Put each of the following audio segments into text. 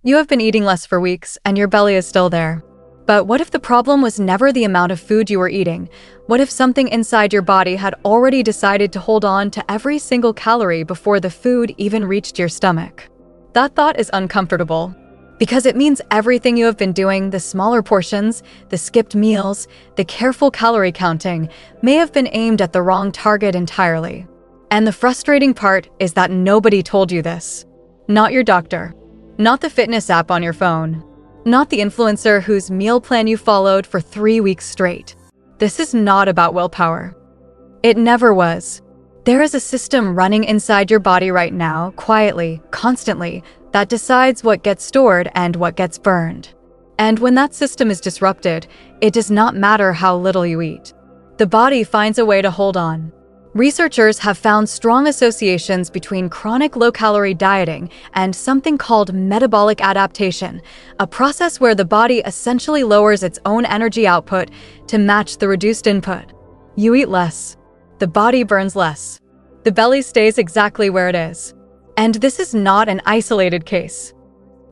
You have been eating less for weeks, and your belly is still there. But what if the problem was never the amount of food you were eating? What if something inside your body had already decided to hold on to every single calorie before the food even reached your stomach? That thought is uncomfortable, because it means everything you have been doing, the smaller portions, the skipped meals, the careful calorie counting, may have been aimed at the wrong target entirely. And the frustrating part is that nobody told you this. Not your doctor. Not the fitness app on your phone. Not the influencer whose meal plan you followed for 3 weeks straight. This is not about willpower. It never was. There is a system running inside your body right now, quietly, constantly, that decides what gets stored and what gets burned. And when that system is disrupted, it does not matter how little you eat. The body finds a way to hold on. Researchers have found strong associations between chronic low-calorie dieting and something called metabolic adaptation, a process where the body essentially lowers its own energy output to match the reduced input. You eat less. The body burns less. The belly stays exactly where it is. And this is not an isolated case.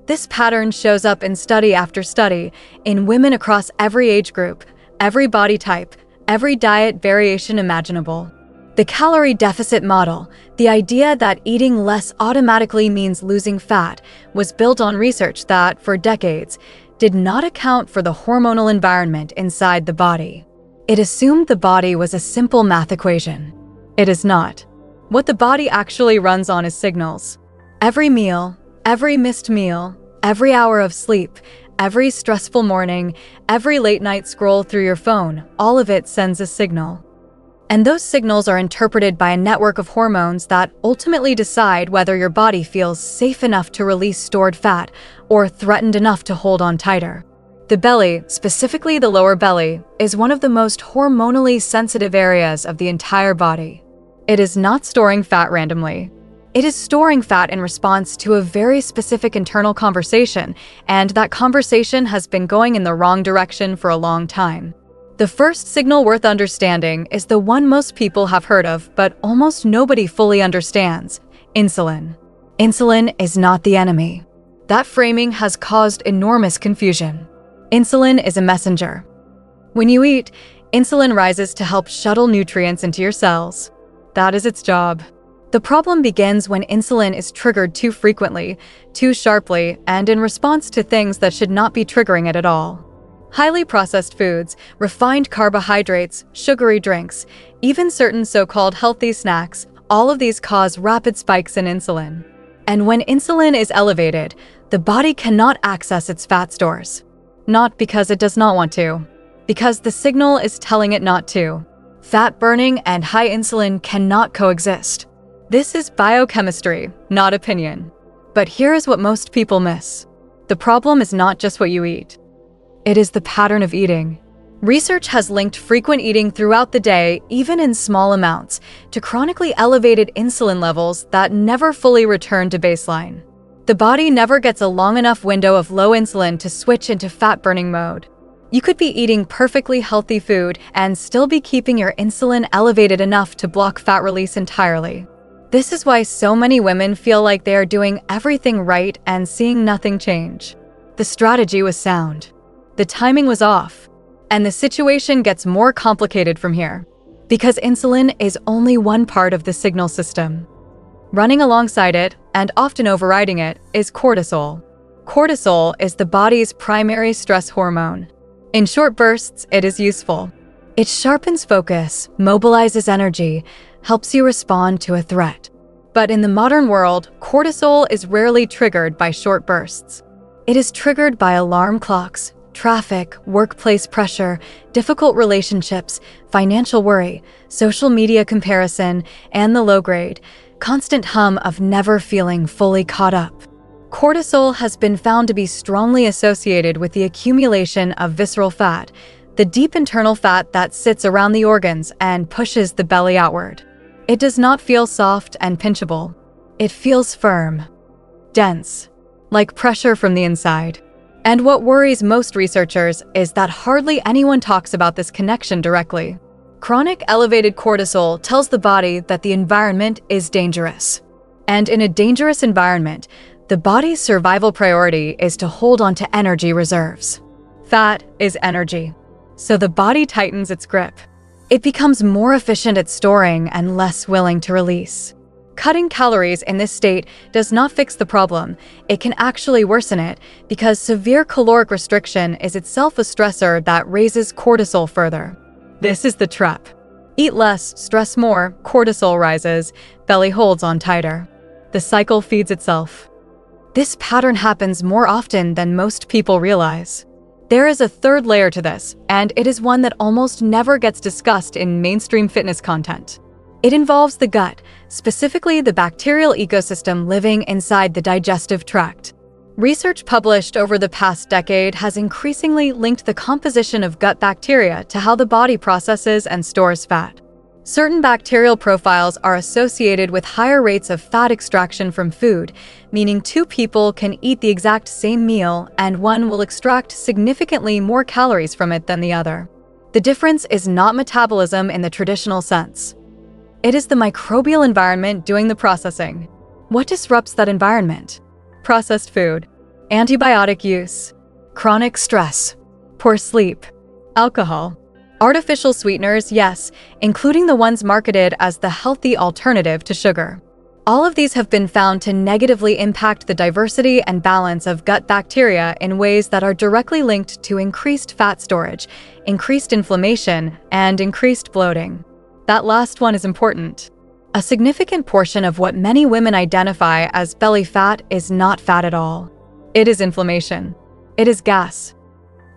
This pattern shows up in study after study in women across every age group, every body type, every diet variation imaginable. The calorie deficit model, the idea that eating less automatically means losing fat, was built on research that, for decades, did not account for the hormonal environment inside the body. It assumed the body was a simple math equation. It is not. What the body actually runs on is signals. Every meal, every missed meal, every hour of sleep, every stressful morning, every late-night scroll through your phone, all of it sends a signal. And those signals are interpreted by a network of hormones that ultimately decide whether your body feels safe enough to release stored fat or threatened enough to hold on tighter. The belly, specifically the lower belly, is one of the most hormonally sensitive areas of the entire body. It is not storing fat randomly. It is storing fat in response to a very specific internal conversation, and that conversation has been going in the wrong direction for a long time. The first signal worth understanding is the one most people have heard of, but almost nobody fully understands: insulin. Insulin is not the enemy. That framing has caused enormous confusion. Insulin is a messenger. When you eat, insulin rises to help shuttle nutrients into your cells. That is its job. The problem begins when insulin is triggered too frequently, too sharply, and in response to things that should not be triggering it at all. Highly processed foods, refined carbohydrates, sugary drinks, even certain so-called healthy snacks, all of these cause rapid spikes in insulin. And when insulin is elevated, the body cannot access its fat stores. Not because it does not want to, because the signal is telling it not to. Fat burning and high insulin cannot coexist. This is biochemistry, not opinion. But here is what most people miss. The problem is not just what you eat. It is the pattern of eating. Research has linked frequent eating throughout the day, even in small amounts, to chronically elevated insulin levels that never fully return to baseline. The body never gets a long enough window of low insulin to switch into fat-burning mode. You could be eating perfectly healthy food and still be keeping your insulin elevated enough to block fat release entirely. This is why so many women feel like they are doing everything right and seeing nothing change. The strategy was sound. The timing was off, and the situation gets more complicated from here, because insulin is only one part of the signal system. Running alongside it, and often overriding it, is cortisol. Cortisol is the body's primary stress hormone. In short bursts, it is useful. It sharpens focus, mobilizes energy, helps you respond to a threat. But in the modern world, cortisol is rarely triggered by short bursts. It is triggered by alarm clocks, traffic, workplace pressure, difficult relationships, financial worry, social media comparison, and the low-grade, constant hum of never feeling fully caught up. Cortisol has been found to be strongly associated with the accumulation of visceral fat, the deep internal fat that sits around the organs and pushes the belly outward. It does not feel soft and pinchable. It feels firm, dense, like pressure from the inside. And what worries most researchers is that hardly anyone talks about this connection directly. Chronic elevated cortisol tells the body that the environment is dangerous. And in a dangerous environment, The body's survival priority is to hold on to energy reserves. Fat is energy, so the body tightens its grip. It becomes more efficient at storing and less willing to release. Cutting calories in this state does not fix the problem. It can actually worsen it because severe caloric restriction is itself a stressor that raises cortisol further. This is the trap. Eat less, stress more, cortisol rises, belly holds on tighter. The cycle feeds itself. This pattern happens more often than most people realize. There is a third layer to this, and it is one that almost never gets discussed in mainstream fitness content. It involves the gut, specifically the bacterial ecosystem living inside the digestive tract. Research published over the past decade has increasingly linked the composition of gut bacteria to how the body processes and stores fat. Certain bacterial profiles are associated with higher rates of fat extraction from food, meaning two people can eat the exact same meal and one will extract significantly more calories from it than the other. The difference is not metabolism in the traditional sense. It is the microbial environment doing the processing. What disrupts that environment? Processed food, antibiotic use, chronic stress, poor sleep, alcohol, artificial sweeteners, yes, including the ones marketed as the healthy alternative to sugar. All of these have been found to negatively impact the diversity and balance of gut bacteria in ways that are directly linked to increased fat storage, increased inflammation, and increased bloating. That last one is important. A significant portion of what many women identify as belly fat is not fat at all. It is inflammation. It is gas.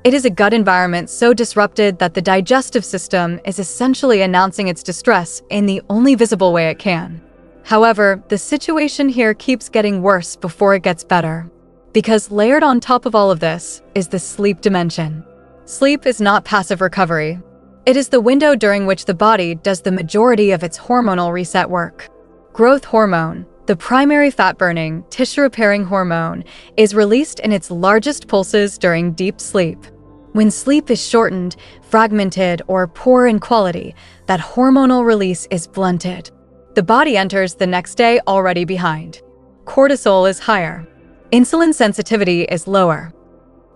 It is a gut environment so disrupted that the digestive system is essentially announcing its distress in the only visible way it can. However, the situation here keeps getting worse before it gets better. Because layered on top of all of this is the sleep dimension. Sleep is not passive recovery. It is the window during which the body does the majority of its hormonal reset work. Growth hormone, the primary fat-burning, tissue-repairing hormone, is released in its largest pulses during deep sleep. When sleep is shortened, fragmented, or poor in quality, that hormonal release is blunted. The body enters the next day already behind. Cortisol is higher. Insulin sensitivity is lower.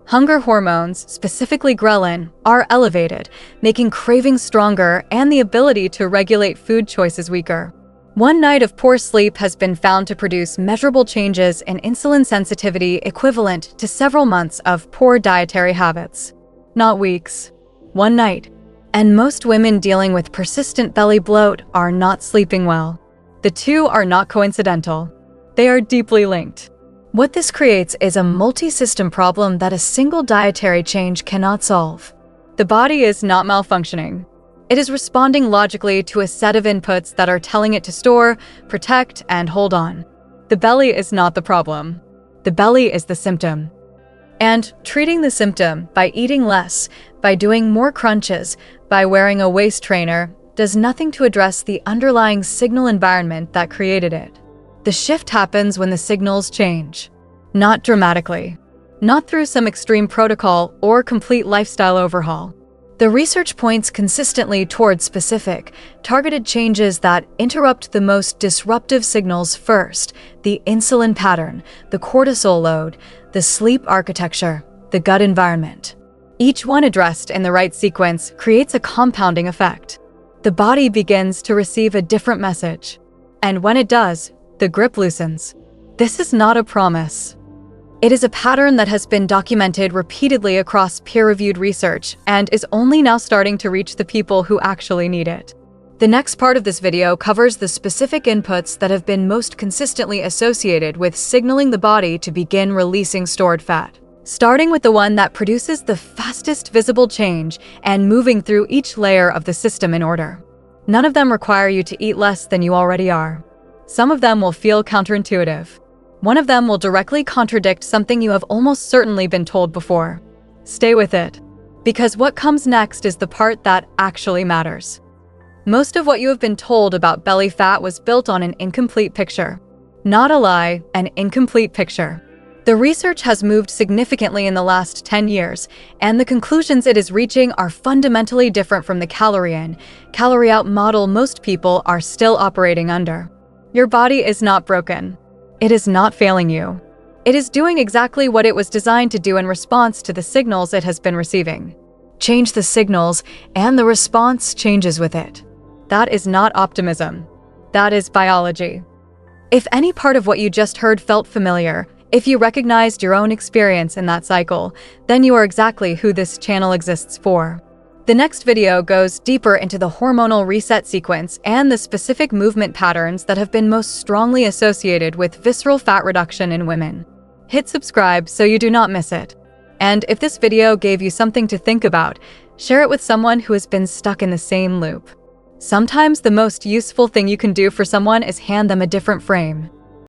Hunger hormones, specifically ghrelin, are elevated, making cravings stronger and the ability to regulate food choices weaker. One night of poor sleep has been found to produce measurable changes in insulin sensitivity equivalent to several months of poor dietary habits. Not weeks. One night. And most women dealing with persistent belly bloat are not sleeping well. The two are not coincidental. They are deeply linked. What this creates is a multi-system problem that a single dietary change cannot solve. The body is not malfunctioning. It is responding logically to a set of inputs that are telling it to store, protect, and hold on. The belly is not the problem. The belly is the symptom. And treating the symptom by eating less, by doing more crunches, by wearing a waist trainer, does nothing to address the underlying signal environment that created it. The shift happens when the signals change. Not dramatically. Not through some extreme protocol or complete lifestyle overhaul. The research points consistently towards specific, targeted changes that interrupt the most disruptive signals first: the insulin pattern, the cortisol load, the sleep architecture, the gut environment. Each one addressed in the right sequence creates a compounding effect. The body begins to receive a different message. And when it does, the grip loosens. This is not a promise. It is a pattern that has been documented repeatedly across peer-reviewed research and is only now starting to reach the people who actually need it. The next part of this video covers the specific inputs that have been most consistently associated with signaling the body to begin releasing stored fat. Starting with the one that produces the fastest visible change and moving through each layer of the system in order. None of them require you to eat less than you already are. Some of them will feel counterintuitive. One of them will directly contradict something you have almost certainly been told before. Stay with it, because what comes next is the part that actually matters. Most of what you have been told about belly fat was built on an incomplete picture. Not a lie, an incomplete picture. The research has moved significantly in the last 10 years, and the conclusions it is reaching are fundamentally different from the calorie in, calorie out model most people are still operating under. Your body is not broken. It is not failing you. It is doing exactly what it was designed to do in response to the signals it has been receiving. Change the signals, and the response changes with it. That is not optimism. That is biology. If any part of what you just heard felt familiar, if you recognized your own experience in that cycle, then you are exactly who this channel exists for. The next video goes deeper into the hormonal reset sequence and the specific movement patterns that have been most strongly associated with visceral fat reduction in women. Hit subscribe so you do not miss it. And if this video gave you something to think about, share it with someone who has been stuck in the same loop. Sometimes the most useful thing you can do for someone is hand them a different frame.